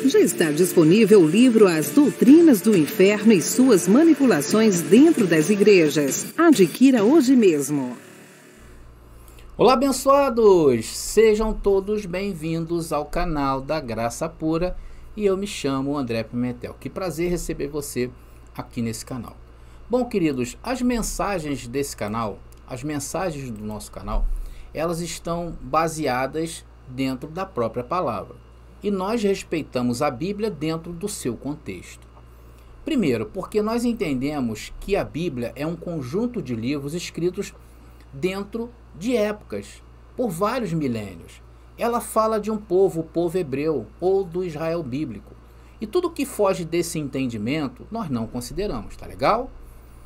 Já está disponível o livro As Doutrinas do Inferno e Suas Manipulações Dentro das Igrejas. Adquira hoje mesmo. Olá, abençoados! Sejam todos bem-vindos ao canal da Graça Pura e eu me chamo André Pimentel. Que prazer receber você aqui nesse canal. Bom, queridos, as mensagens desse canal, as mensagens do nosso canal, elas estão baseadas dentro da própria palavra. E nós respeitamos a Bíblia dentro do seu contexto. Primeiro, porque nós entendemos que a Bíblia é um conjunto de livros escritos dentro de épocas, por vários milênios. Ela fala de um povo, o povo hebreu, ou do Israel bíblico. E tudo que foge desse entendimento, nós não consideramos, tá legal?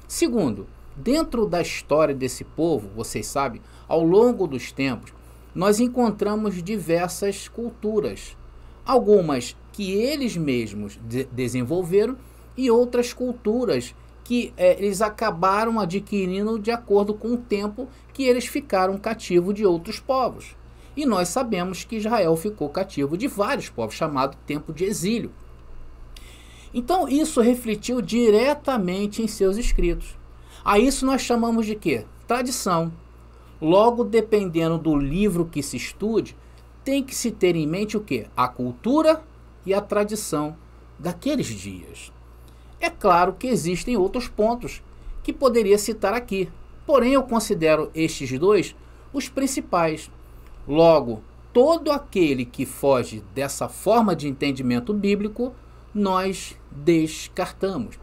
Segundo, dentro da história desse povo, vocês sabem, ao longo dos tempos, nós encontramos diversas culturas. Algumas que eles mesmos desenvolveram e outras culturas que eles acabaram adquirindo de acordo com o tempo que eles ficaram cativos de outros povos. E nós sabemos que Israel ficou cativo de vários povos, chamado tempo de exílio. Então isso refletiu diretamente em seus escritos. A isso nós chamamos de quê? Tradição. Logo, dependendo do livro que se estude, tem que se ter em mente o quê? A cultura e a tradição daqueles dias. É claro que existem outros pontos que poderia citar aqui, porém eu considero estes dois os principais. Logo, todo aquele que foge dessa forma de entendimento bíblico, nós descartamos.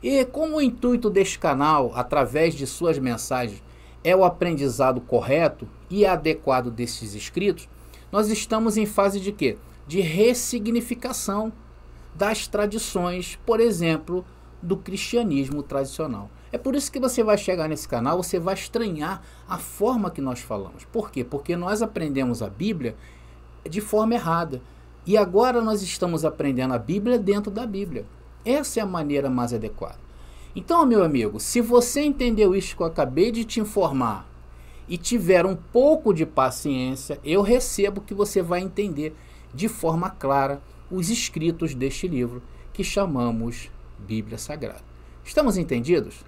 E como o intuito deste canal, através de suas mensagens, é o aprendizado correto e adequado desses escritos, nós estamos em fase de quê? De ressignificação das tradições, por exemplo, do cristianismo tradicional. É por isso que você vai chegar nesse canal, você vai estranhar a forma que nós falamos. Por quê? Porque nós aprendemos a Bíblia de forma errada. E agora nós estamos aprendendo a Bíblia dentro da Bíblia. Essa é a maneira mais adequada. Então, meu amigo, se você entendeu isso que eu acabei de te informar, e tiver um pouco de paciência, eu recebo que você vai entender de forma clara os escritos deste livro que chamamos Bíblia Sagrada. Estamos entendidos?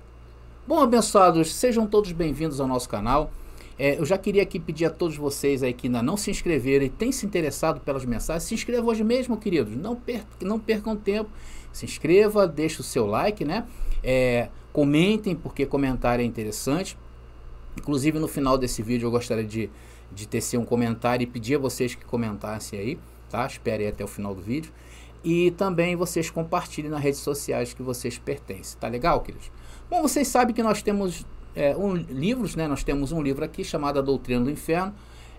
Bom, abençoados, sejam todos bem-vindos ao nosso canal. Eu já queria aqui pedir a todos vocês aí que ainda não se inscreveram e têm se interessado pelas mensagens, se inscrevam hoje mesmo, queridos. Não percam tempo. Se inscreva, deixe o seu like, né? Comentem, porque comentário é interessante. Inclusive no final desse vídeo eu gostaria de tecer um comentário e pedir a vocês que comentassem aí, tá? Esperem até o final do vídeo. E também vocês compartilhem nas redes sociais que vocês pertencem, tá legal, queridos? Bom, vocês sabem que nós temos livros, né? Nós temos um livro aqui chamado A Doutrina do Inferno,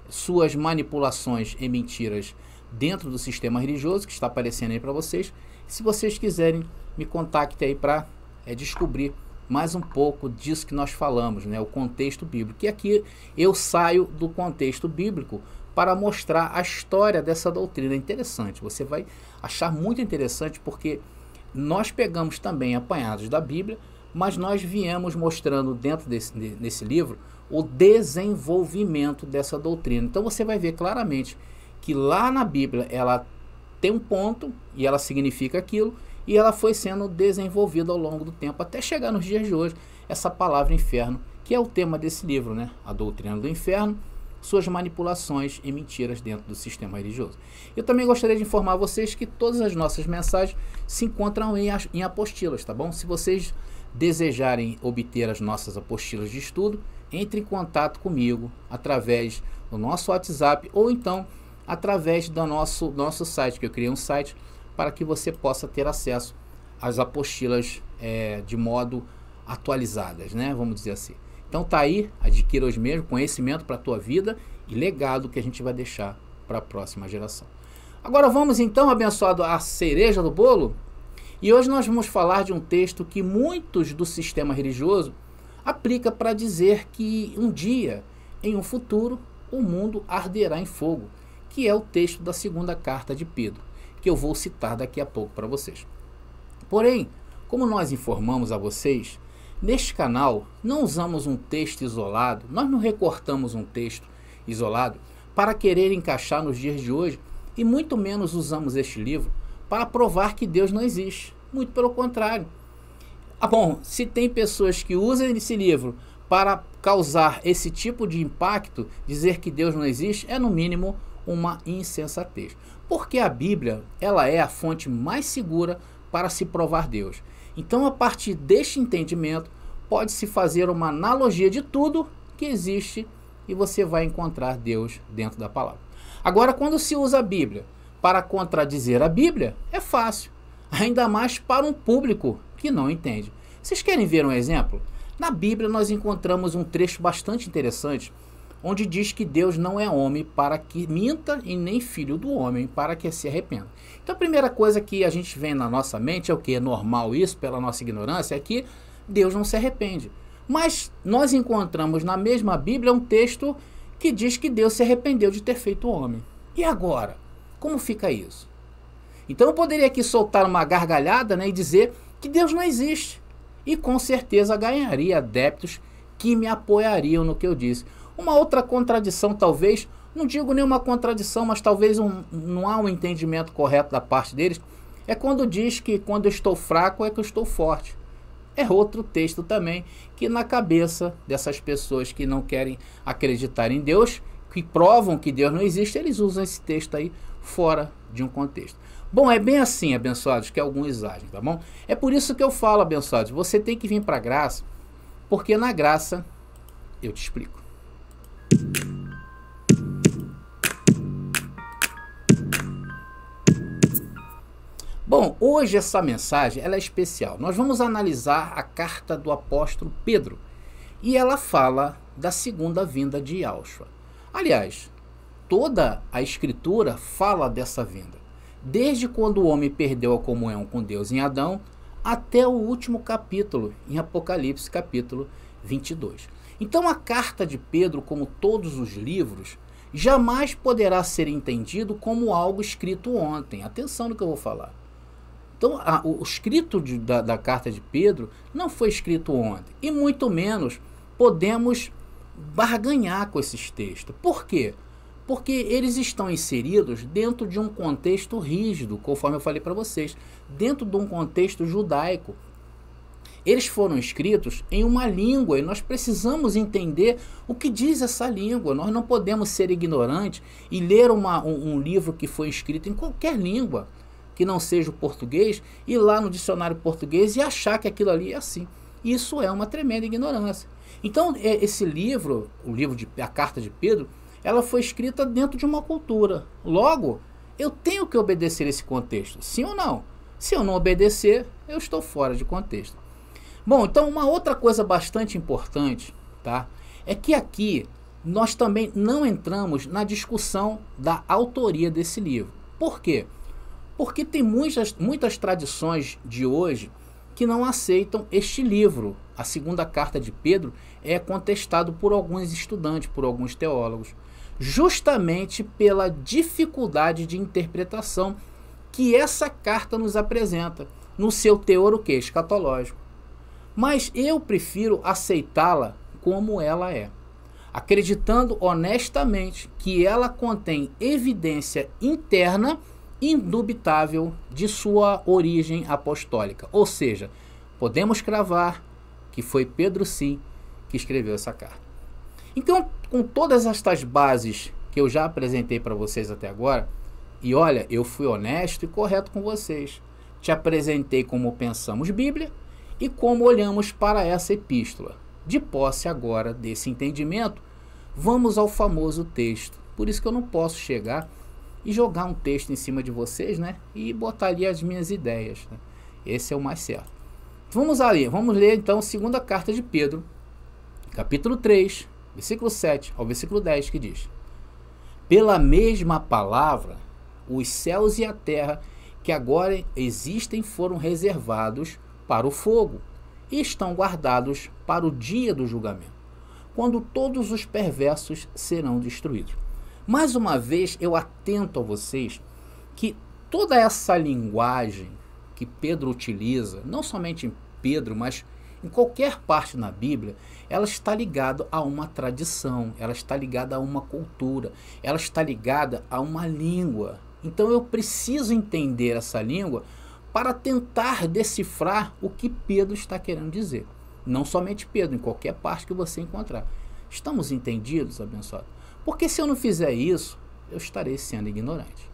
Suas Manipulações e Mentiras Dentro do Sistema Religioso, que está aparecendo aí para vocês. Se vocês quiserem, me contactem aí para descobrir mais um pouco disso que nós falamos, né? O contexto bíblico. E aqui eu saio do contexto bíblico para mostrar a história dessa doutrina. Interessante, você vai achar muito interessante, porque nós pegamos também apanhados da Bíblia, mas nós viemos mostrando dentro desse livro o desenvolvimento dessa doutrina. Então você vai ver claramente que lá na Bíblia ela tem um ponto e ela significa aquilo, e ela foi sendo desenvolvida ao longo do tempo, até chegar nos dias de hoje, essa palavra inferno, que é o tema desse livro, né? A Doutrina do Inferno, Suas Manipulações e Mentiras Dentro do Sistema Religioso. Eu também gostaria de informar vocês que todas as nossas mensagens se encontram em apostilas, tá bom? Se vocês desejarem obter as nossas apostilas de estudo, entre em contato comigo através do nosso WhatsApp ou então através do nosso site, que eu criei um site para que você possa ter acesso às apostilas de modo atualizadas, né? Vamos dizer assim. Então tá aí, adquira hoje mesmo conhecimento para a tua vida e legado que a gente vai deixar para a próxima geração. Agora vamos então, abençoado, à cereja do bolo. E hoje nós vamos falar de um texto que muitos do sistema religioso aplica para dizer que um dia, em um futuro, o mundo arderá em fogo, que é o texto da segunda carta de Pedro, que eu vou citar daqui a pouco para vocês. Porém, como nós informamos a vocês, neste canal não usamos um texto isolado, nós não recortamos um texto isolado para querer encaixar nos dias de hoje, e muito menos usamos este livro para provar que Deus não existe. Muito pelo contrário. Bom, se tem pessoas que usam esse livro para causar esse tipo de impacto, dizer que Deus não existe, é no mínimo uma insensatez. Porque a Bíblia, ela é a fonte mais segura para se provar Deus. Então, a partir deste entendimento, pode-se fazer uma analogia de tudo que existe e você vai encontrar Deus dentro da palavra. Agora, quando se usa a Bíblia para contradizer a Bíblia, é fácil. Ainda mais para um público que não entende. Vocês querem ver um exemplo? Na Bíblia nós encontramos um trecho bastante interessante, onde diz que Deus não é homem para que minta e nem filho do homem para que se arrependa. Então a primeira coisa que a gente vê na nossa mente, é o que é normal isso, pela nossa ignorância, é que Deus não se arrepende. Mas nós encontramos na mesma Bíblia um texto que diz que Deus se arrependeu de ter feito o homem. E agora? Como fica isso? Então eu poderia aqui soltar uma gargalhada, né, e dizer que Deus não existe. E com certeza ganharia adeptos que me apoiariam no que eu disse. Uma outra contradição, talvez, não digo nenhuma contradição, mas talvez não há um entendimento correto da parte deles, é quando diz que quando eu estou fraco é que eu estou forte. É outro texto também, que na cabeça dessas pessoas que não querem acreditar em Deus, que provam que Deus não existe, eles usam esse texto aí fora de um contexto. Bom, é bem assim, abençoados, que alguns agem, tá bom? É por isso que eu falo, abençoados, você tem que vir para a graça, porque na graça eu te explico. Bom, hoje essa mensagem ela é especial. Nós vamos analisar a carta do apóstolo Pedro e ela fala da segunda vinda de Yahshua. Aliás, toda a escritura fala dessa vinda. Desde quando o homem perdeu a comunhão com Deus em Adão, até o último capítulo, em Apocalipse, capítulo 22. Então a carta de Pedro, como todos os livros, jamais poderá ser entendido como algo escrito ontem. Atenção no que eu vou falar. Então o escrito da carta de Pedro não foi escrito ontem. E muito menos podemos barganhar com esses textos. Por quê? Porque eles estão inseridos dentro de um contexto rígido, conforme eu falei para vocês, dentro de um contexto judaico. Eles foram escritos em uma língua e nós precisamos entender o que diz essa língua. Nós não podemos ser ignorantes e ler um livro que foi escrito em qualquer língua, que não seja o português, ir lá no dicionário português e achar que aquilo ali é assim. Isso é uma tremenda ignorância. Então, esse livro, a carta de Pedro, ela foi escrita dentro de uma cultura. Logo, eu tenho que obedecer esse contexto, sim ou não? Se eu não obedecer, eu estou fora de contexto. Bom, então uma outra coisa bastante importante, tá? É que aqui nós também não entramos na discussão da autoria desse livro. Por quê? Porque tem muitas tradições de hoje que não aceitam este livro. A segunda carta de Pedro é contestado por alguns estudantes, por alguns teólogos, justamente pela dificuldade de interpretação que essa carta nos apresenta, no seu teor o quê? Escatológico. Mas eu prefiro aceitá-la como ela é, acreditando honestamente que ela contém evidência interna indubitável de sua origem apostólica. Ou seja, podemos cravar que foi Pedro sim que escreveu essa carta. Então, com todas estas bases que eu já apresentei para vocês até agora, e olha, eu fui honesto e correto com vocês, te apresentei como pensamos Bíblia e como olhamos para essa epístola. De posse agora desse entendimento, vamos ao famoso texto. Por isso que eu não posso chegar e jogar um texto em cima de vocês, né? E botar ali as minhas ideias, né? Esse é o mais certo. Vamos ler então a segunda carta de Pedro, capítulo 3, versículo 7 ao versículo 10, que diz: pela mesma palavra, os céus e a terra que agora existem foram reservados para o fogo e estão guardados para o dia do julgamento, quando todos os perversos serão destruídos. Mais uma vez, eu atento a vocês que toda essa linguagem que Pedro utiliza, não somente em Pedro, mas em qualquer parte na Bíblia, ela está ligada a uma tradição, ela está ligada a uma cultura, ela está ligada a uma língua. Então eu preciso entender essa língua para tentar decifrar o que Pedro está querendo dizer. Não somente Pedro, em qualquer parte que você encontrar. Estamos entendidos, abençoados? Porque se eu não fizer isso, eu estarei sendo ignorante.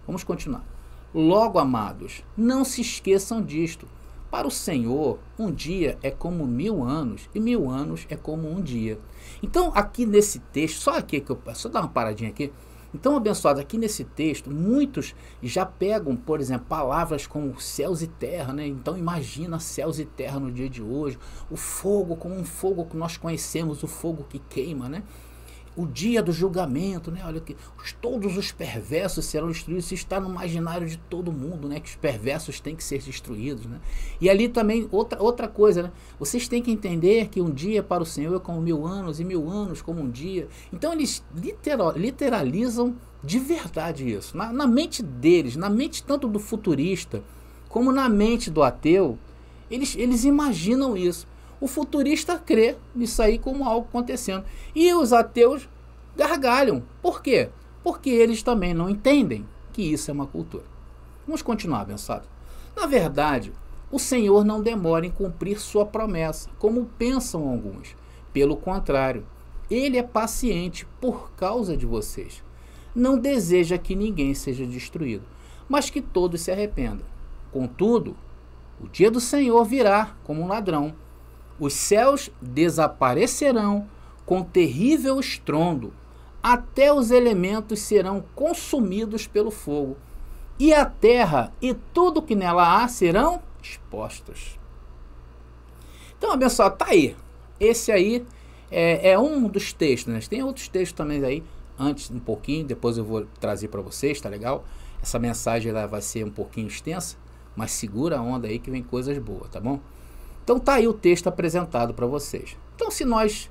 Vamos continuar. Logo, amados, não se esqueçam disto. Para o Senhor, um dia é como 1000 anos, e 1000 anos é como um dia. Então, aqui nesse texto, só dar uma paradinha aqui. Então, abençoados, aqui nesse texto, muitos já pegam, por exemplo, palavras como céus e terra, né? Então, imagina céus e terra no dia de hoje. O fogo, como um fogo que nós conhecemos, o fogo que queima, né? O dia do julgamento, né? Olha que todos os perversos serão destruídos. Isso está no imaginário de todo mundo, né? Que os perversos têm que ser destruídos, né? E ali também, outra coisa, né? Vocês têm que entender que um dia para o Senhor é como 1000 anos, e 1000 anos como um dia. Então eles literalizam de verdade isso. Na mente deles, na mente tanto do futurista, como na mente do ateu, eles imaginam isso. O futurista crê nisso aí como algo acontecendo. E os ateus gargalham. Por quê? Porque eles também não entendem que isso é uma cultura. Vamos continuar, abençoado. Na verdade, o Senhor não demora em cumprir sua promessa, como pensam alguns. Pelo contrário, Ele é paciente por causa de vocês. Não deseja que ninguém seja destruído, mas que todos se arrependam. Contudo, o dia do Senhor virá como um ladrão. Os céus desaparecerão com terrível estrondo, até os elementos serão consumidos pelo fogo, e a terra e tudo que nela há serão expostos. Então, abençoado, tá aí. Esse aí é um dos textos, né? Tem outros textos também aí, antes um pouquinho, depois eu vou trazer para vocês, tá legal? Essa mensagem ela vai ser um pouquinho extensa, mas segura a onda aí que vem coisas boas, tá bom? Então tá aí o texto apresentado para vocês. Então se nós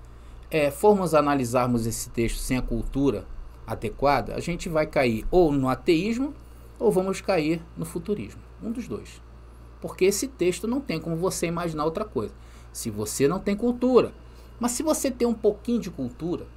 formos analisarmos esse texto sem a cultura adequada, a gente vai cair ou no ateísmo ou vamos cair no futurismo. Um dos dois. Porque esse texto não tem como você imaginar outra coisa. Se você não tem cultura, mas se você tem um pouquinho de cultura,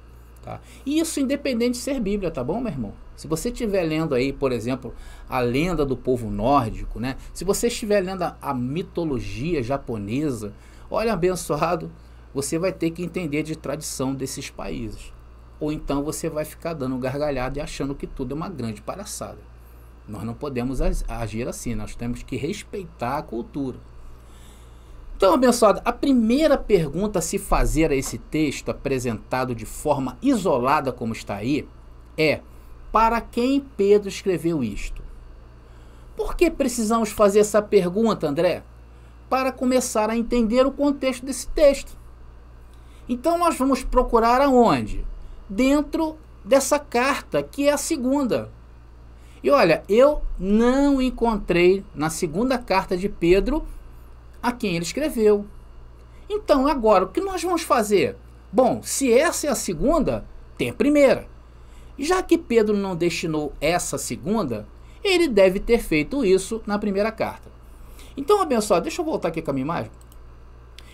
tá? E isso independente de ser Bíblia, tá bom, meu irmão? Se você estiver lendo aí, por exemplo, a lenda do povo nórdico, né? Se você estiver lendo a mitologia japonesa, olha, abençoado, você vai ter que entender de tradição desses países. Ou então você vai ficar dando gargalhada e achando que tudo é uma grande palhaçada. Nós não podemos agir assim, nós temos que respeitar a cultura. Então, abençoado, a primeira pergunta a se fazer a esse texto apresentado de forma isolada como está aí é: para quem Pedro escreveu isto? Por que precisamos fazer essa pergunta, André? Para começar a entender o contexto desse texto. Então nós vamos procurar aonde? Dentro dessa carta, que é a segunda. E olha, eu não encontrei na segunda carta de Pedro a quem ele escreveu. Então agora, o que nós vamos fazer? Bom, se essa é a segunda, tem a primeira. Já que Pedro não destinou essa segunda, ele deve ter feito isso na primeira carta. Então, abençoado, deixa eu voltar aqui com a minha imagem.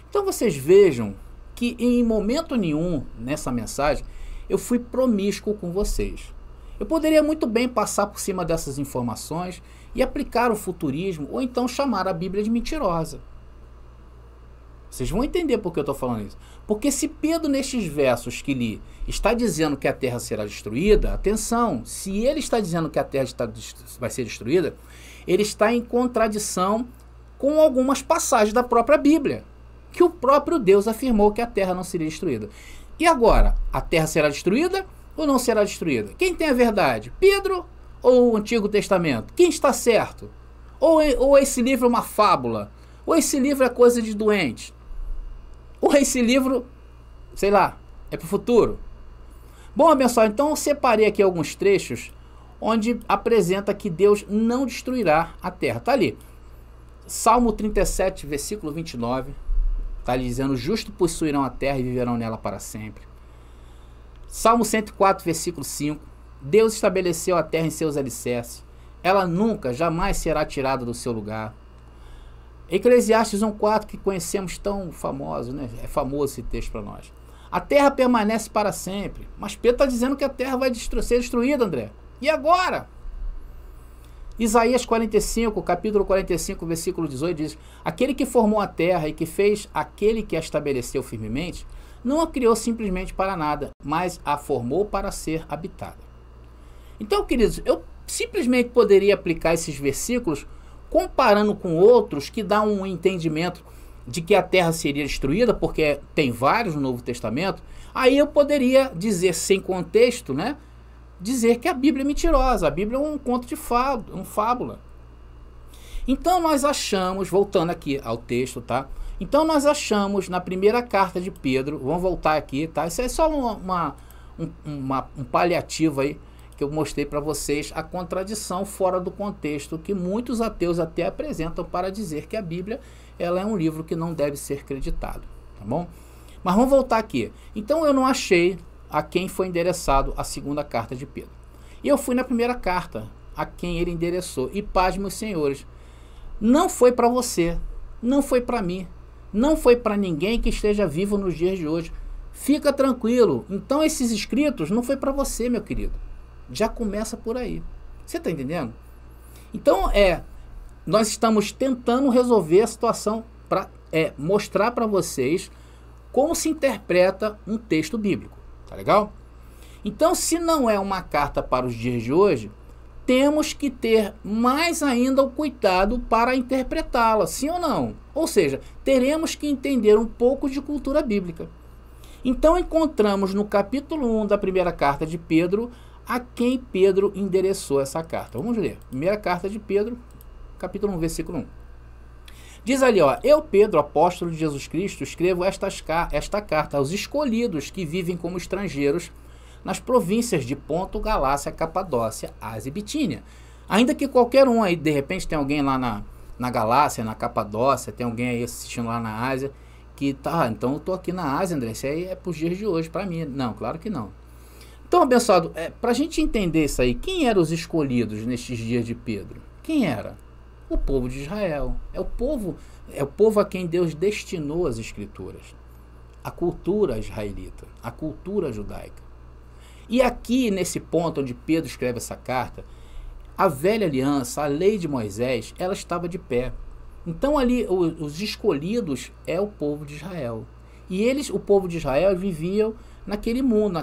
Então vocês vejam que em momento nenhum nessa mensagem eu fui promíscuo com vocês. Eu poderia muito bem passar por cima dessas informações e aplicar o futurismo ou então chamar a Bíblia de mentirosa. Vocês vão entender por que eu estou falando isso. Porque se Pedro, nestes versos que li, está dizendo que a terra será destruída, atenção, se ele está dizendo que a terra vai ser destruída, ele está em contradição com algumas passagens da própria Bíblia, que o próprio Deus afirmou que a terra não seria destruída. E agora, a terra será destruída ou não será destruída? Quem tem a verdade? Pedro ou o Antigo Testamento? Quem está certo? Ou esse livro é uma fábula? Ou esse livro é coisa de doente? Ou esse livro, sei lá, é para o futuro? Bom, abençoado, então eu separei aqui alguns trechos onde apresenta que Deus não destruirá a terra. Está ali. Salmo 37, versículo 29. Está ali dizendo: justo possuirão a terra e viverão nela para sempre. Salmo 104, versículo 5. Deus estabeleceu a terra em seus alicerces. Ela nunca, jamais será tirada do seu lugar. Eclesiastes 1,4, que conhecemos tão famoso, né? É famoso esse texto para nós. A terra permanece para sempre. Mas Pedro está dizendo que a terra vai ser destruída, André. E agora? Isaías 45, capítulo 45, versículo 18 diz: aquele que formou a terra e que fez aquele que a estabeleceu firmemente, não a criou simplesmente para nada, mas a formou para ser habitada. Então, queridos, eu simplesmente poderia aplicar esses versículos comparando com outros que dão um entendimento de que a terra seria destruída, porque tem vários no Novo Testamento. Aí eu poderia dizer, sem contexto, né? Dizer que a Bíblia é mentirosa, a Bíblia é um conto de fábula. Então nós achamos, voltando aqui ao texto, tá? Então nós achamos na primeira carta de Pedro, vamos voltar aqui, tá? Isso é só um paliativo aí que eu mostrei para vocês, a contradição fora do contexto que muitos ateus até apresentam para dizer que a Bíblia ela é um livro que não deve ser acreditado, tá bom? Mas vamos voltar aqui. Então eu não achei a quem foi endereçado a segunda carta de Pedro. E eu fui na primeira carta, a quem ele endereçou. E pasme os senhores, não foi para você, não foi para mim, não foi para ninguém que esteja vivo nos dias de hoje. Fica tranquilo. Então esses escritos não foi para você, meu querido. Já começa por aí. Você está entendendo? Então nós estamos tentando resolver a situação para mostrar para vocês como se interpreta um texto bíblico. Tá legal? Então, se não é uma carta para os dias de hoje, temos que ter mais ainda o cuidado para interpretá-la, sim ou não? Ou seja, teremos que entender um pouco de cultura bíblica. Então, encontramos no capítulo 1 da primeira carta de Pedro a quem Pedro endereçou essa carta. Vamos ler. Primeira carta de Pedro, capítulo 1, versículo 1. Diz ali, ó: eu, Pedro, apóstolo de Jesus Cristo, escrevo esta carta aos escolhidos que vivem como estrangeiros nas províncias de Ponto, Galácia, Capadócia, Ásia e Bitínia. Ainda que qualquer um aí, de repente tem alguém lá na Galácia, na Capadócia, tem alguém aí assistindo lá na Ásia, que tá, então eu tô aqui na Ásia, André, isso aí é para os dias de hoje, para mim. Não, claro que não. Então, abençoado, para a gente entender isso aí, quem eram os escolhidos nestes dias de Pedro? Quem era? O povo de Israel. É o povo a quem Deus destinou as escrituras. A cultura israelita, a cultura judaica. E aqui, nesse ponto onde Pedro escreve essa carta, a velha aliança, a lei de Moisés, ela estava de pé. Então ali, os escolhidos é o povo de Israel. E eles, o povo de Israel, viviam naquele mundo,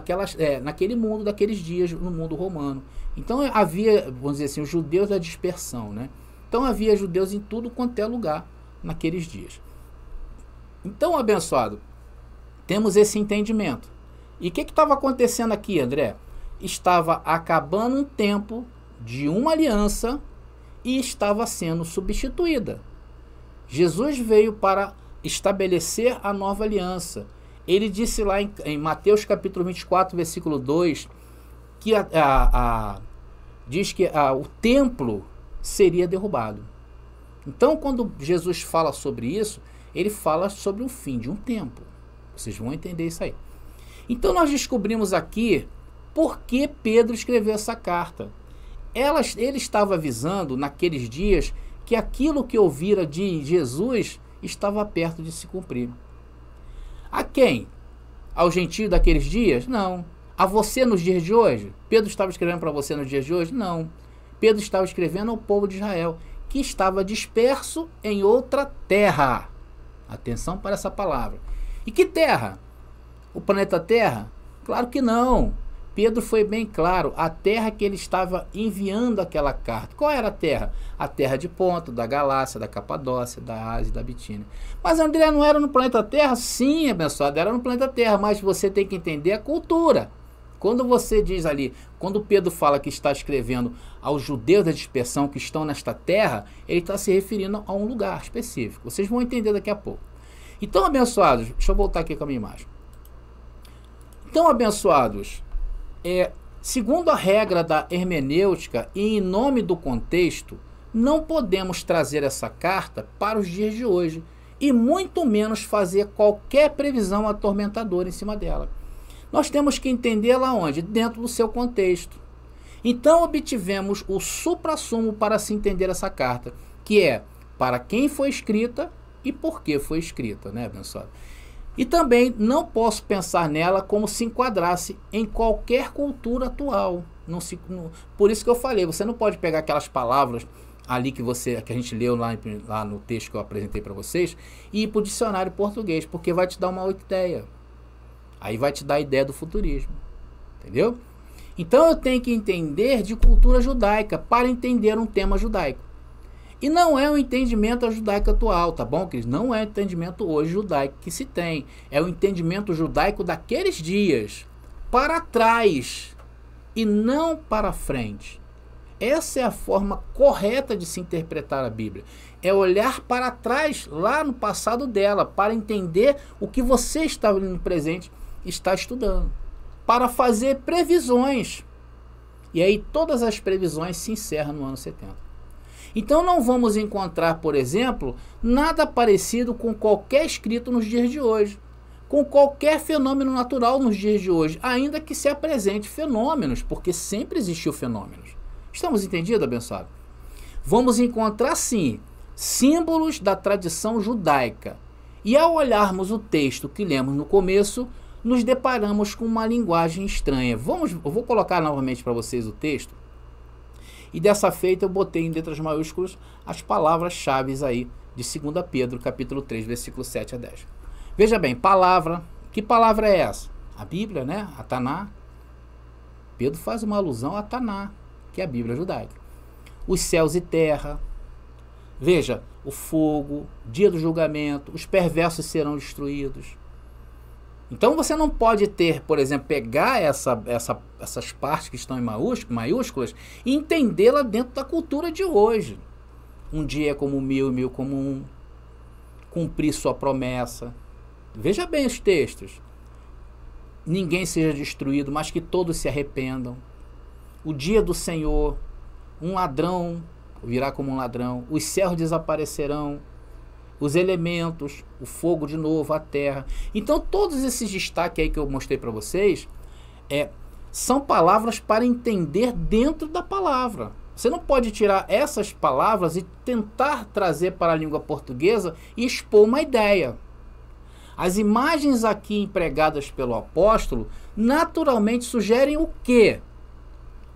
naquele mundo daqueles dias, no mundo romano. Então havia, vamos dizer assim, os judeus da dispersão, né? Então havia judeus em tudo quanto é lugar naqueles dias. Então, abençoado, temos esse entendimento. E o que estava acontecendo aqui, André? Estava acabando um tempo de uma aliança e estava sendo substituída. Jesus veio para estabelecer a nova aliança. Ele disse lá em Mateus capítulo 24, versículo 2, que diz que o templo seria derrubado. Então, quando Jesus fala sobre isso, ele fala sobre o fim de um tempo. Vocês vão entender isso aí. Então, nós descobrimos aqui por que Pedro escreveu essa carta. Ele estava avisando naqueles dias que aquilo que ouvira de Jesus estava perto de se cumprir. A quem? Ao gentio daqueles dias? Não. A você nos dias de hoje? Pedro estava escrevendo para você nos dias de hoje? Não. Pedro estava escrevendo ao povo de Israel, que estava disperso em outra terra. Atenção para essa palavra. E que terra? O planeta Terra? Claro que não. Pedro foi bem claro, a terra que ele estava enviando aquela carta. Qual era a terra? A terra de Ponto, da Galácia, da Capadócia, da Ásia e da Bitínia. Mas André, não era no planeta Terra? Sim, abençoado, era no planeta Terra, mas você tem que entender a cultura. Quando você diz ali, quando Pedro fala que está escrevendo aos judeus da dispersão que estão nesta terra, ele está se referindo a um lugar específico. Vocês vão entender daqui a pouco. Então, abençoados, deixa eu voltar aqui com a minha imagem. Então, abençoados, segundo a regra da hermenêutica e em nome do contexto, não podemos trazer essa carta para os dias de hoje e muito menos fazer qualquer previsão atormentadora em cima dela. Nós temos que entendê-la onde? Dentro do seu contexto. Então obtivemos o suprassumo para se entender essa carta, que é para quem foi escrita e por que foi escrita, né, abençoado? E também não posso pensar nela como se enquadrasse em qualquer cultura atual. Por isso que eu falei, você não pode pegar aquelas palavras ali que a gente leu lá no texto que eu apresentei para vocês e ir para o dicionário português, porque vai te dar uma outra ideia. Aí vai te dar a ideia do futurismo. Entendeu? Então eu tenho que entender de cultura judaica para entender um tema judaico. E não é o entendimento judaico atual, tá bom, queridos? Não é o entendimento hoje judaico que se tem. É o entendimento judaico daqueles dias, para trás e não para frente. Essa é a forma correta de se interpretar a Bíblia. É olhar para trás, lá no passado dela, para entender o que você está no presente, está estudando. Para fazer previsões. E aí todas as previsões se encerram no ano 70. Então não vamos encontrar, por exemplo, nada parecido com qualquer escrito nos dias de hoje, com qualquer fenômeno natural nos dias de hoje, ainda que se apresente fenômenos, porque sempre existiu fenômenos. Estamos entendidos, abençoado? Vamos encontrar, sim, símbolos da tradição judaica. E ao olharmos o texto que lemos no começo, nos deparamos com uma linguagem estranha. Eu vou colocar novamente para vocês o texto. E dessa feita eu botei em letras maiúsculas as palavras-chave aí de 2 Pedro, capítulo 3, versículo 7 a 10. Veja bem, palavra. Que palavra é essa? A Bíblia, né? A Taná. Pedro faz uma alusão a Taná, que é a Bíblia judaica. Os céus e terra. Veja, o fogo, dia do julgamento, os perversos serão destruídos. Então você não pode ter, por exemplo, pegar essas partes que estão em maiúsculas e entendê-la dentro da cultura de hoje. Um dia é como 1000 e 1000 como um. Cumprir sua promessa. Veja bem os textos. Ninguém seja destruído, mas que todos se arrependam. O dia do Senhor. Um ladrão virá como um ladrão. Os céus desaparecerão. Os elementos, o fogo de novo, a terra. Então todos esses destaques aí que eu mostrei para vocês são palavras para entender dentro da palavra. Você não pode tirar essas palavras e tentar trazer para a língua portuguesa e expor uma ideia. As imagens aqui empregadas pelo apóstolo naturalmente sugerem o quê?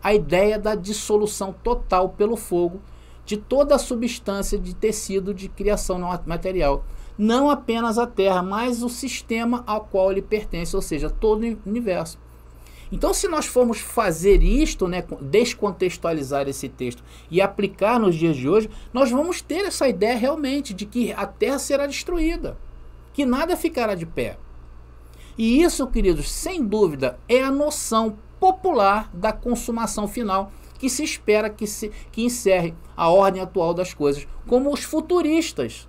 A ideia da dissolução total pelo fogo de toda a substância de tecido de criação material. Não apenas a Terra, mas o sistema ao qual ele pertence, ou seja, todo o universo. Então, se nós formos fazer isto, né, descontextualizar esse texto e aplicar nos dias de hoje, nós vamos ter essa ideia realmente de que a Terra será destruída, que nada ficará de pé. E isso, queridos, sem dúvida, é a noção popular da consumação final que se espera que encerre a ordem atual das coisas, como os futuristas.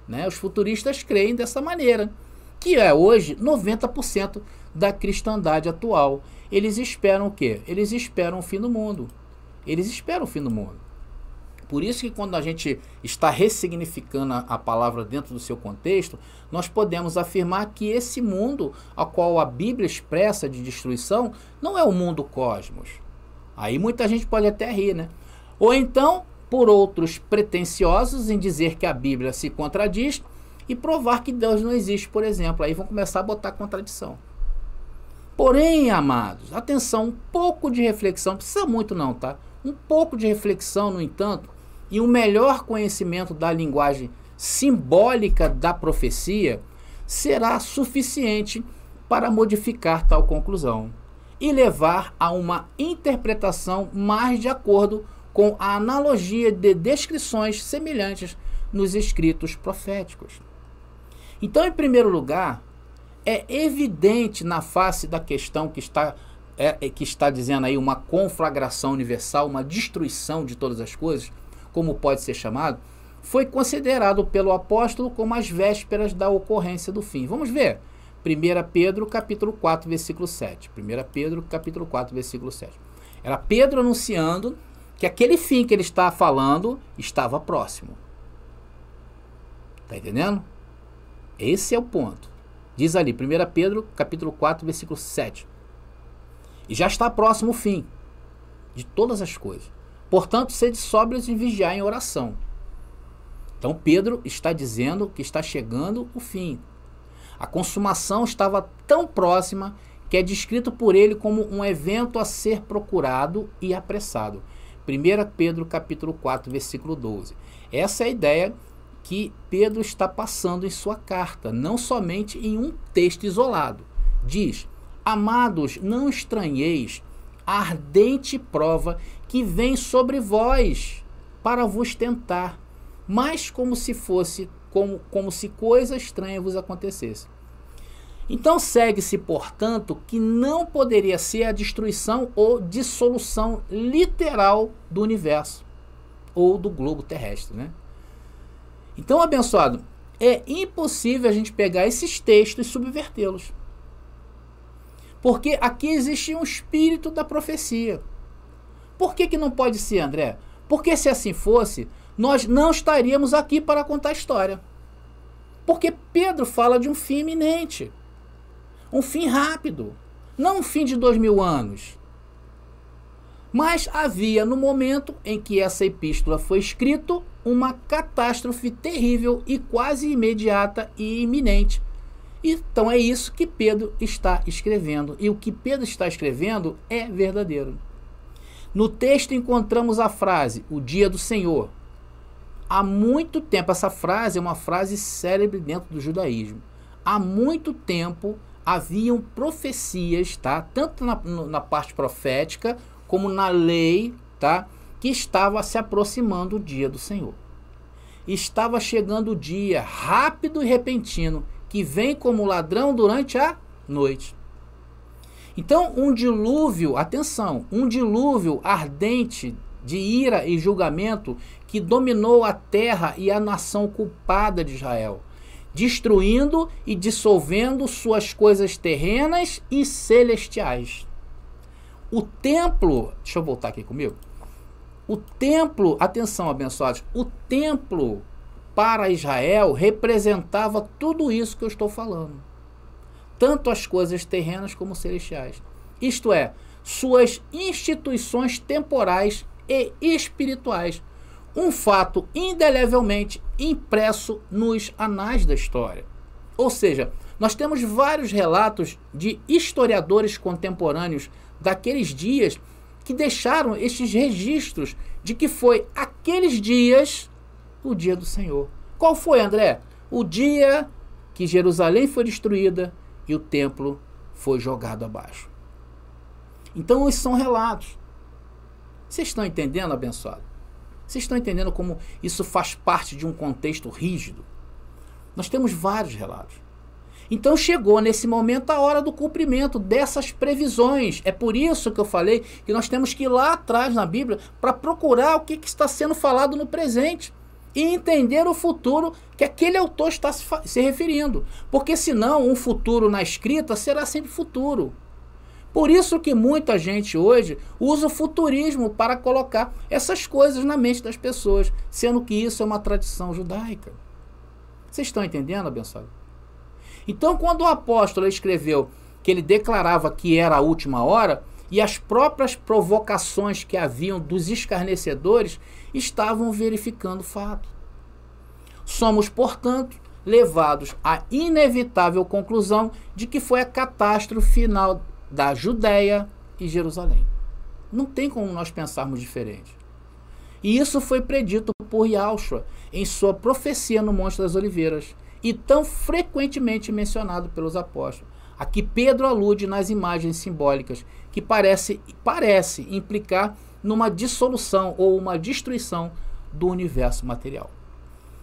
Né? Os futuristas creem dessa maneira, que é hoje 90% da cristandade atual. Eles esperam o quê? Eles esperam o fim do mundo. Eles esperam o fim do mundo. Por isso que quando a gente está ressignificando a palavra dentro do seu contexto, nós podemos afirmar que esse mundo ao qual a Bíblia expressa de destruição não é o mundo cosmos. Aí muita gente pode até rir, né? Ou então, por outros pretensiosos em dizer que a Bíblia se contradiz e provar que Deus não existe, por exemplo. Aí vão começar a botar contradição. Porém, amados, atenção, um pouco de reflexão, não precisa muito não, tá? Um pouco de reflexão, no entanto, e um melhor conhecimento da linguagem simbólica da profecia será suficiente para modificar tal conclusão e levar a uma interpretação mais de acordo com a analogia de descrições semelhantes nos escritos proféticos. Então, em primeiro lugar, é evidente na face da questão que está dizendo aí uma conflagração universal, uma destruição de todas as coisas, como pode ser chamado, foi considerado pelo apóstolo como as vésperas da ocorrência do fim. Vamos ver. 1 Pedro, capítulo 4, versículo 7. 1 Pedro, capítulo 4, versículo 7. Era Pedro anunciando que aquele fim que ele está falando estava próximo. Está entendendo? Esse é o ponto. Diz ali, 1 Pedro, capítulo 4, versículo 7. E já está próximo o fim de todas as coisas. Portanto, sede sóbrios e vigiar em oração. Então, Pedro está dizendo que está chegando o fim. A consumação estava tão próxima que é descrito por ele como um evento a ser procurado e apressado. 1 Pedro capítulo 4, versículo 12. Essa é a ideia que Pedro está passando em sua carta, não somente em um texto isolado. Diz: amados, não estranheis a ardente prova que vem sobre vós para vos tentar, mas como se fosse como se coisa estranha vos acontecesse. Então segue-se, portanto, que não poderia ser a destruição ou dissolução literal do universo ou do globo terrestre, né? Então, abençoado, é impossível a gente pegar esses textos e subvertê-los. Porque aqui existe um espírito da profecia. Por que não pode ser, André? Porque se assim fosse, nós não estaríamos aqui para contar a história. Porque Pedro fala de um fim iminente. Um fim rápido. Não um fim de 2000 anos. Mas havia, no momento em que essa epístola foi escrita, uma catástrofe terrível e quase imediata e iminente. Então é isso que Pedro está escrevendo. E o que Pedro está escrevendo é verdadeiro. No texto encontramos a frase, o dia do Senhor. Há muito tempo, essa frase é uma frase célebre dentro do judaísmo. Há muito tempo haviam profecias, tá? Tanto na parte profética como na lei, tá? Que estava se aproximando o dia do Senhor. Estava chegando o dia rápido e repentino, que vem como ladrão durante a noite. Então, um dilúvio, atenção, um dilúvio ardente de ira e julgamento que dominou a terra e a nação culpada de Israel, destruindo e dissolvendo suas coisas terrenas e celestiais. O templo, deixa eu voltar aqui comigo. O templo, atenção, abençoados, o templo para Israel representava tudo isso que eu estou falando. Tanto as coisas terrenas como celestiais. Isto é, suas instituições temporais e espirituais. Um fato indelevelmente impresso nos anais da história. Ou seja, nós temos vários relatos de historiadores contemporâneos daqueles dias que deixaram estes registros de que foi aqueles dias o dia do Senhor. Qual foi, André? O dia que Jerusalém foi destruída e o templo foi jogado abaixo. Então, esses são relatos. Vocês estão entendendo, abençoado? Vocês estão entendendo como isso faz parte de um contexto rígido? Nós temos vários relatos. Então chegou nesse momento a hora do cumprimento dessas previsões. É por isso que eu falei que nós temos que ir lá atrás na Bíblia para procurar o que está sendo falado no presente e entender o futuro que aquele autor está se referindo. Porque senão um futuro na escrita será sempre futuro. Por isso que muita gente hoje usa o futurismo para colocar essas coisas na mente das pessoas, sendo que isso é uma tradição judaica. Vocês estão entendendo, abençoado? Então, quando o apóstolo escreveu que ele declarava que era a última hora, e as próprias provocações que haviam dos escarnecedores estavam verificando o fato. Somos, portanto, levados à inevitável conclusão de que foi a catástrofe final da Judéia e Jerusalém. Não tem como nós pensarmos diferente. E isso foi predito por Yahushua em sua profecia no Monte das Oliveiras e tão frequentemente mencionado pelos apóstolos. Aqui Pedro alude nas imagens simbólicas que parece implicar numa dissolução ou uma destruição do universo material.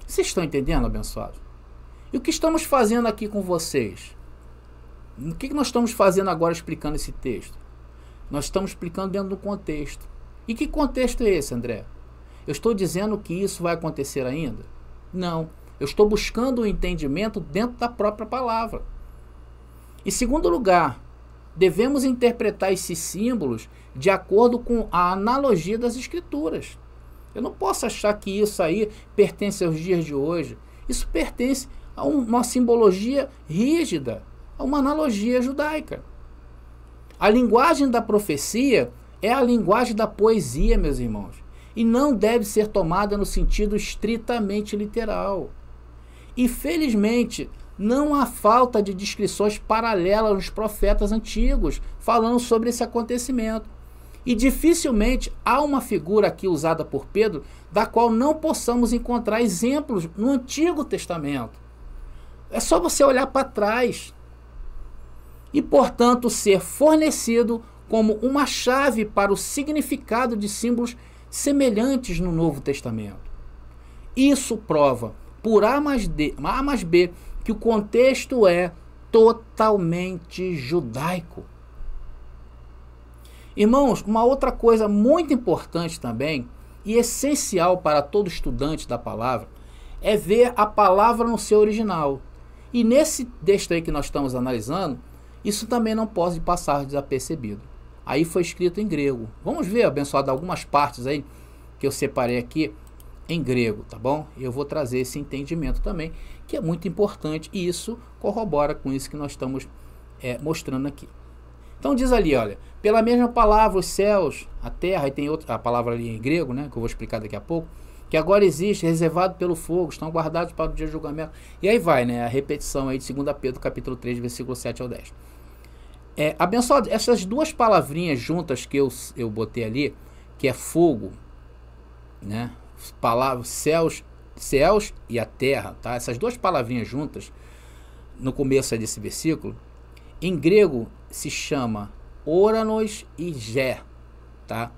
Vocês estão entendendo, abençoados? E o que estamos fazendo aqui com vocês? O que nós estamos fazendo agora explicando esse texto? Nós estamos explicando dentro do contexto. E que contexto é esse, André? Eu estou dizendo que isso vai acontecer ainda? Não. Eu estou buscando o entendimento dentro da própria palavra. Em segundo lugar, devemos interpretar esses símbolos de acordo com a analogia das Escrituras. Eu não posso achar que isso aí pertence aos dias de hoje. Isso pertence a uma simbologia rígida, a uma analogia judaica. A linguagem da profecia é a linguagem da poesia, meus irmãos, e não deve ser tomada no sentido estritamente literal. E felizmente, Não há falta de descrições paralelas nos profetas antigos falando sobre esse acontecimento. E dificilmente há uma figura aqui usada por Pedro da qual não possamos encontrar exemplos no Antigo Testamento. É só você olhar para trás. E, portanto, ser fornecido como uma chave para o significado de símbolos semelhantes no Novo Testamento. Isso prova, por A mais B, que o contexto é totalmente judaico. Irmãos, uma outra coisa muito importante também, e essencial para todo estudante da palavra, é ver a palavra no seu original. E nesse texto aí que nós estamos analisando, isso também não pode passar desapercebido. Aí foi escrito em grego. Vamos ver, abençoado, algumas partes aí que eu separei aqui em grego, tá bom? Eu vou trazer esse entendimento também, que é muito importante, e isso corrobora com isso que nós estamos mostrando aqui. Então diz ali, olha, pela mesma palavra, os céus, a terra, e tem outra a palavra ali em grego, né, que eu vou explicar daqui a pouco, que agora existe, reservado pelo fogo, estão guardados para o dia do julgamento. E aí vai, né, a repetição aí de 2 Pedro, capítulo 3, versículo 7 ao 10. Abençoado, essas duas palavrinhas juntas que eu botei ali, que é fogo, né, palavras, céus e a terra, tá? Essas duas palavrinhas juntas, no começo aí desse versículo, em grego se chama oranos e gé, tá?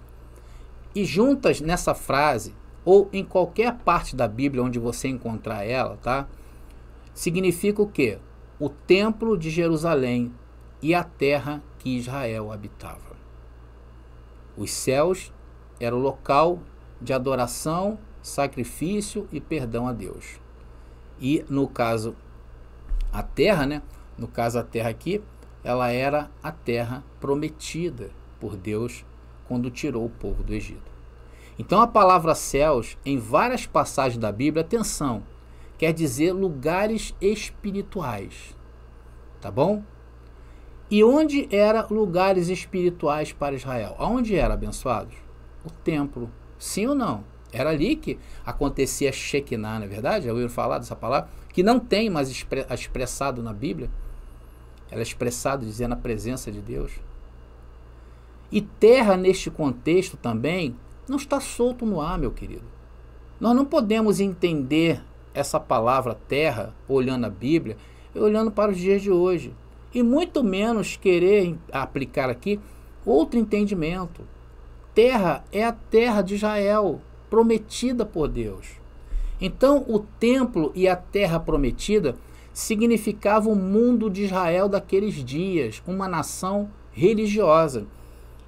E juntas nessa frase, ou em qualquer parte da Bíblia onde você encontrar ela, tá? Significa o quê? O templo de Jerusalém e a terra que Israel habitava. Os céus era o local de adoração, sacrifício e perdão a Deus. E no caso a terra, né? No caso a terra aqui, ela era a terra prometida por Deus quando tirou o povo do Egito. Então a palavra céus, em várias passagens da Bíblia, atenção, quer dizer lugares espirituais, tá bom? E onde eram lugares espirituais para Israel? Aonde era, abençoados? O templo. Sim ou não? Era ali que acontecia Shekinah, não é verdade? Já ouviram falar dessa palavra? Que não tem mais expressado na Bíblia. Ela é expressada dizendo a presença de Deus. E terra, neste contexto também, não está solto no ar, meu querido. Nós não podemos entender essa palavra terra, olhando a Bíblia, e olhando para os dias de hoje. E muito menos querer aplicar aqui outro entendimento. Terra é a terra de Israel, prometida por Deus. Então, o templo e a terra prometida significavam o mundo de Israel daqueles dias, uma nação religiosa.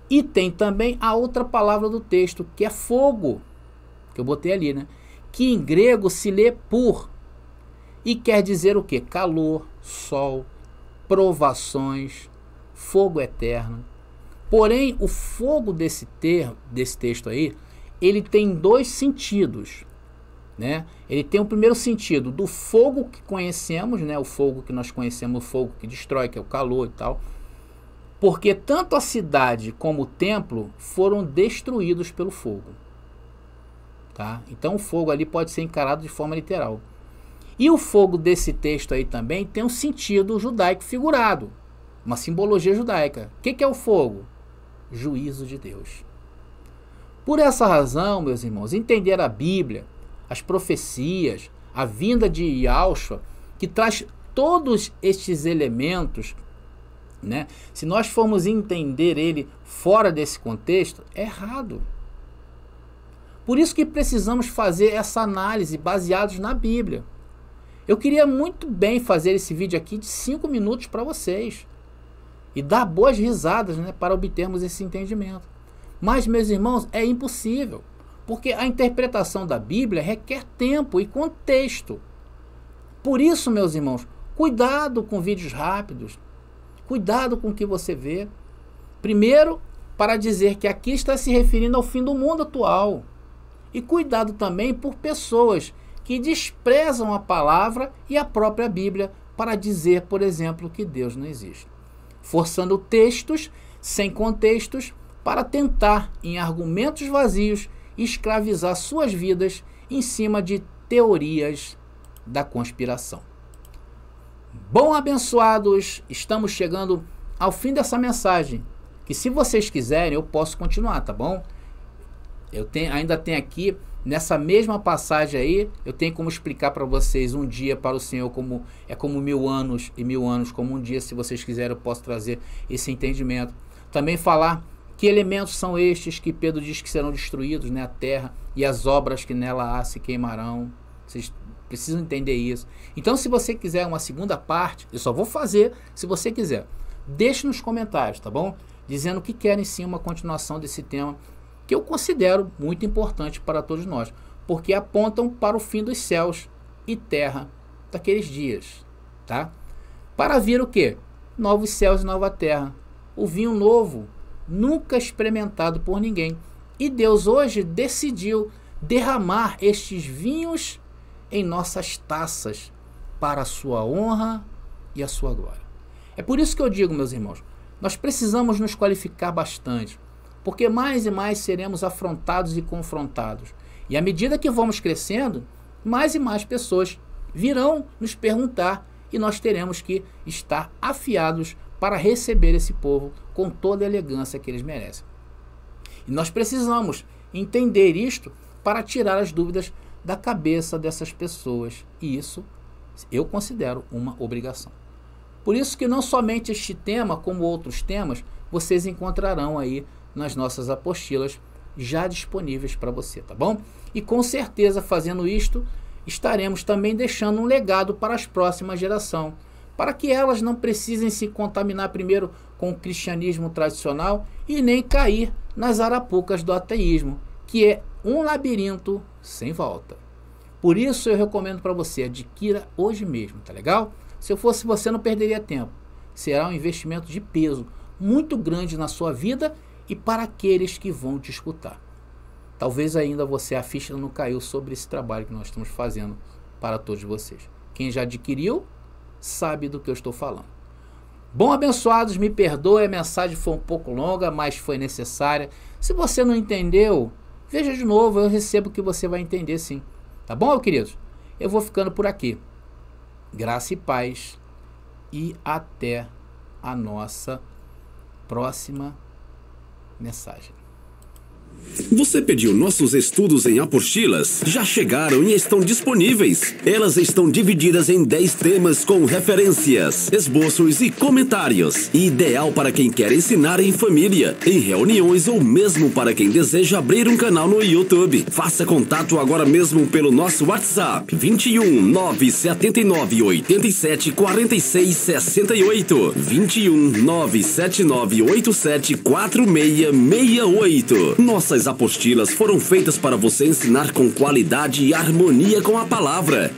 E tem também a outra palavra do texto, que é fogo, que eu botei ali, né? Que em grego se lê pur, e quer dizer o quê? Calor, sol, provações, fogo eterno. Porém, o fogo desse texto aí, ele tem dois sentidos, né? Ele tem o primeiro sentido do fogo que conhecemos, né? O fogo que nós conhecemos, o fogo que destrói, que é o calor e tal. Porque tanto a cidade como o templo foram destruídos pelo fogo. Tá? Então o fogo ali pode ser encarado de forma literal. E o fogo desse texto aí também tem um sentido judaico figurado. Uma simbologia judaica. O que é o fogo? Juízo de Deus. Por essa razão, meus irmãos, entender a Bíblia, as profecias, a vinda de Yahushua, que traz todos estes elementos, né? Se nós formos entender ele fora desse contexto, é errado. Por isso que precisamos fazer essa análise baseados na Bíblia. Eu queria muito bem fazer esse vídeo aqui de 5 minutos para vocês e dar boas risadas, né, para obtermos esse entendimento. Mas, meus irmãos, é impossível, porque a interpretação da Bíblia requer tempo e contexto. Por isso, meus irmãos, cuidado com vídeos rápidos. Cuidado com o que você vê. Primeiro, para dizer que aqui está se referindo ao fim do mundo atual. E cuidado também por pessoas que desprezam a palavra e a própria Bíblia para dizer, por exemplo, que Deus não existe. Forçando textos sem contextos para tentar, em argumentos vazios, escravizar suas vidas em cima de teorias da conspiração. Bom, abençoados, estamos chegando ao fim dessa mensagem, que se vocês quiserem eu posso continuar, tá bom? Ainda tem aqui, nessa mesma passagem aí, eu tenho como explicar para vocês um dia para o Senhor como 1000 anos e 1000 anos como um dia. Se vocês quiserem eu posso trazer esse entendimento. Também falar que elementos são estes que Pedro diz que serão destruídos, né? A terra e as obras que nela há se queimarão. Vocês precisam entender isso. Então, se você quiser uma segunda parte, eu só vou fazer se você quiser. Deixe nos comentários, tá bom? Dizendo que querem sim uma continuação desse tema, que eu considero muito importante para todos nós, porque apontam para o fim dos céus e terra daqueles dias, tá? Para vir o quê? Novos céus e nova terra. O vinho novo, nunca experimentado por ninguém. E Deus hoje decidiu derramar estes vinhos em nossas taças para a sua honra e a sua glória. É por isso que eu digo, meus irmãos, nós precisamos nos qualificar bastante, porque mais e mais seremos afrontados e confrontados. E à medida que vamos crescendo, mais e mais pessoas virão nos perguntar e nós teremos que estar afiados para receber esse povo com toda a elegância que eles merecem. E nós precisamos entender isto para tirar as dúvidas da cabeça dessas pessoas. E isso eu considero uma obrigação. Por isso que não somente este tema, como outros temas, vocês encontrarão aí nas nossas apostilas já disponíveis para você, tá bom? E com certeza, fazendo isto, estaremos também deixando um legado para as próximas gerações, para que elas não precisem se contaminar primeiro com o cristianismo tradicional e nem cair nas arapucas do ateísmo, que é um labirinto sem volta. Por isso eu recomendo para você, adquira hoje mesmo, tá legal? Se eu fosse você, não perderia tempo. Será um investimento de peso muito grande na sua vida e para aqueles que vão te escutar. Talvez ainda a ficha não caiu sobre esse trabalho que nós estamos fazendo para todos vocês. Quem já adquiriu, sabe do que eu estou falando. Bom, abençoados, me perdoe, a mensagem foi um pouco longa, mas foi necessária. Se você não entendeu, veja de novo, eu recebo que você vai entender sim. Tá bom, meu queridos? Eu vou ficando por aqui. Graça e paz e até a nossa próxima mensagem. Você pediu nossos estudos em apostilas? Já chegaram e estão disponíveis. Elas estão divididas em 10 temas com referências, esboços e comentários. Ideal para quem quer ensinar em família, em reuniões ou mesmo para quem deseja abrir um canal no YouTube. Faça contato agora mesmo pelo nosso WhatsApp 21 979 87 46 68 21 979 87 46 68. Nossas apostilas foram feitas para você ensinar com qualidade e harmonia com a palavra.